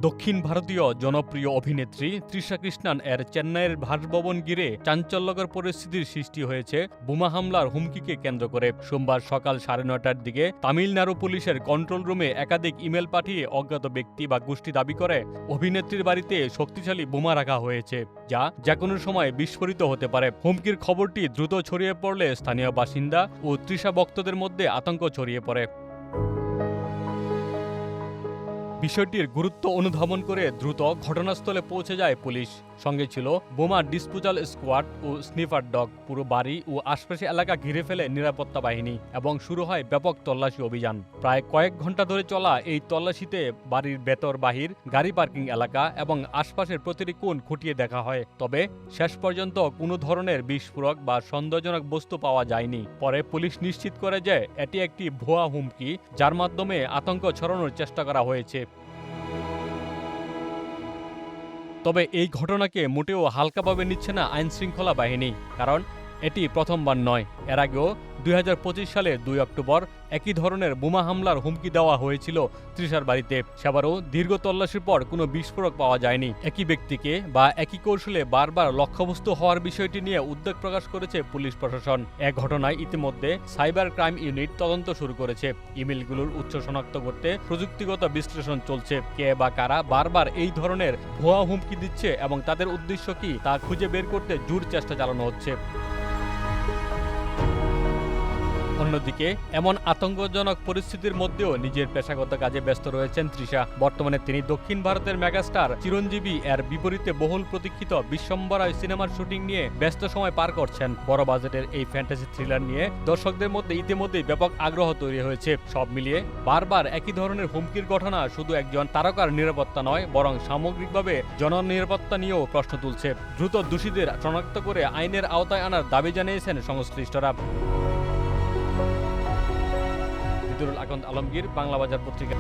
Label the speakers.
Speaker 1: দক্ষিণ ভারতীয় জনপ্রিয় অভিনেত্রী তৃষা কৃষ্ণান এর চেন্নাইয়ের বাসভবন ঘিরে চাঞ্চল্যকর পরিস্থিতির সৃষ্টি হয়েছে বোমা হামলার হুমকিকে কেন্দ্র করে। সোমবার সকাল 9:30টার দিকে তামিলনাড়ু পুলিশের কন্ট্রোল রুমে একাধিক ইমেল পাঠিয়ে অজ্ঞাত ব্যক্তি বা গোষ্ঠী দাবি করে অভিনেত্রীর বাড়িতে শক্তিশালী বোমা রাখা হয়েছে, যা যেকোনো সময় বিস্ফোরিত হতে পারে। হুমকির খবরটি দ্রুত ছড়িয়ে পড়লে স্থানীয় বাসিন্দা ও তৃষা ভক্তদের মধ্যে আতঙ্ক ছড়িয়ে পড়ে। বিষয়টির গুরুত্ব অনুধাবন করে দ্রুত ঘটনাস্থলে পৌঁছে যায় পুলিশ। সঙ্গে ছিল বোমা ডিসপোজাল স্কোয়াড ও স্নিফার ডগ। পুরো বাড়ি ও আশপাশে এলাকা ঘিরে ফেলে নিরাপত্তা বাহিনী এবং শুরু হয় ব্যাপক তল্লাশি অভিযান। প্রায় কয়েক ঘন্টা ধরে চলা এই তল্লাশিতে বাড়ির ভেতর বাহির, গাড়ি পার্কিং এলাকা এবং আশপাশের প্রতিটি কোণ খুঁটিয়ে দেখা হয়। তবে শেষ পর্যন্ত কোনো ধরনের বিস্ফোরক বা সন্দেহজনক বস্তু পাওয়া যায়নি। পরে পুলিশ নিশ্চিত করে যে এটি একটি ভুয়া হুমকি, যার মাধ্যমে আতঙ্ক ছড়ানোর চেষ্টা করা হয়েছে। তবে এই ঘটনাকে মোটেও হালকাভাবে নিচ্ছে না আইনশৃঙ্খলা বাহিনী, কারণ এটি প্রথমবার নয়। এর আগেও 2025 সালের 2 অক্টোবর একই ধরনের বোমা হামলার হুমকি দেওয়া হয়েছিল তৃষার বাড়িতে। সেবারও দীর্ঘ তল্লাশির পর কোনো বিস্ফোরক পাওয়া যায়নি। একই ব্যক্তিকে বা একই কৌশলে বারবার লক্ষ্যবস্তু হওয়ার বিষয়টি নিয়ে উদ্বেগ প্রকাশ করেছে পুলিশ প্রশাসন। এ ঘটনায় ইতিমধ্যে সাইবার ক্রাইম ইউনিট তদন্ত শুরু করেছে। ইমেলগুলোর উৎস শনাক্ত করতে প্রযুক্তিগত বিশ্লেষণ চলছে। কে বা কারা বারবার এই ধরনের ভুয়া হুমকি দিচ্ছে এবং তাদের উদ্দেশ্য কি তা খুঁজে বের করতে জোর চেষ্টা চালানো হচ্ছে। অন্যদিকে এমন আতঙ্কজনক পরিস্থিতির মধ্যেও নিজের পেশাগত কাজে ব্যস্ত রয়েছেন তৃষা। বর্তমানে তিনি দক্ষিণ ভারতের মেগাস্টার চিরঞ্জীবী এর বিপরীতে বহুল প্রতীক্ষিত বিশ্বম্বরায় সিনেমার শুটিং নিয়ে ব্যস্ত সময় পার করছেন। বড় বাজেটের এই ফ্যান্টাসি থ্রিলার নিয়ে দর্শকদের মধ্যে ইতিমধ্যেই ব্যাপক আগ্রহ তৈরি হয়েছে। সব মিলিয়ে বারবার একই ধরনের হুমকির ঘটনা শুধু একজন তারকার নিরাপত্তা নয়, বরং সামগ্রিকভাবে জননিরাপত্তা নিয়েও প্রশ্ন তুলছে। দ্রুত দোষীদের শনাক্ত করে আইনের আওতায় আনার দাবি জানিয়েছেন সংশ্লিষ্টরা। আলমগীর, বাংলা বাজার পত্রিকা।